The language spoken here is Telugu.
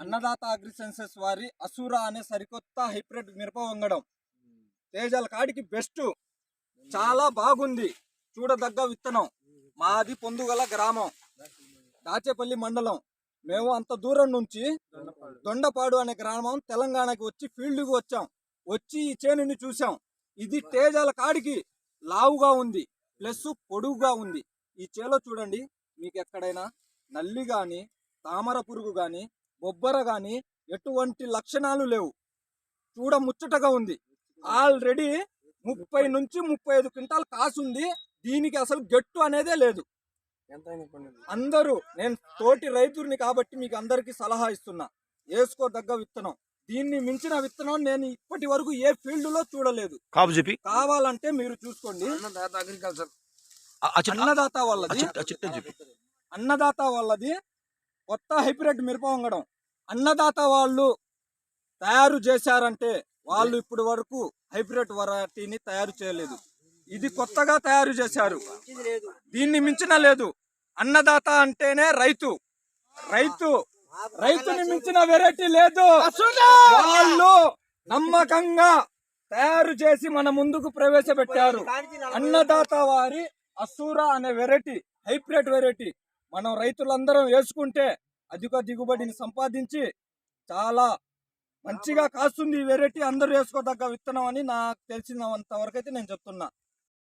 అన్నదాత అగ్రిసెన్సెస్ వారి అసురా అనే సరికొత్త హైబ్రిడ్ మిరప వంగడం తేజాల కాడికి బెస్ట్, చాలా బాగుంది. చూడదగ్గ విత్తనం. మాది పొందుగల గ్రామం, దాచేపల్లి మండలం. మేము అంత దూరం నుంచి దొండపాడు అనే గ్రామం తెలంగాణకి వచ్చి ఫీల్డ్కి వచ్చాం. వచ్చి ఈ చేనుని చూసాం. ఇది తేజాల కాడికి లావుగా ఉంది, ప్లస్ పొడుగుగా ఉంది. ఈ చేలో చూడండి, మీకు ఎక్కడైనా నల్లి గాని, తామర పురుగు గాని, బొబ్బర గాని ఎటువంటి లక్షణాలు లేవు. చూడ ముచ్చటగా ఉంది. ఆల్రెడీ 30 నుంచి 35 క్వింటాల్ కాసుంది. దీనికి అసలు గట్టు అనేదే లేదు. అందరూ, నేను తోటి రైతుని కాబట్టి మీకు అందరికి సలహా ఇస్తున్నా, వేసుకోదగ్గ విత్తనం. దీన్ని మించిన విత్తనం నేను ఇప్పటి వరకు ఏ ఫీల్డ్ లో చూడలేదు. కావాలంటే మీరు చూసుకోండి. అన్నదాత వాళ్ళది కొత్త హైబ్రిడ్ మిరప వంగడం. అన్నదాత వాళ్ళు తయారు చేశారంటే వాళ్ళు ఇప్పుడు వరకు హైబ్రిడ్ వెరైటీని తయారు చేయలేదు. ఇది కొత్తగా తయారు చేశారు. దీన్ని మించిన లేదు. అన్నదాత అంటేనే రైతు. రైతుని మించిన వెరైటీ లేదు. వాళ్ళు నమ్మకంగా తయారు చేసి మన ముందుకు ప్రవేశపెట్టారు. అన్నదాత వారి అసూరా అనే వెరైటీ, హైబ్రిడ్ వెరైటీ. మనం రైతులందరం వేసుకుంటే అధిక దిగుబడిని సంపాదించి చాలా మంచిగా కాస్తుంది. ఈ వెరైటీ అందరూ వేసుకోదగ్గ విత్తనం అని నాకు తెలిసినంత వరకు అయితే నేను చెప్తున్నా.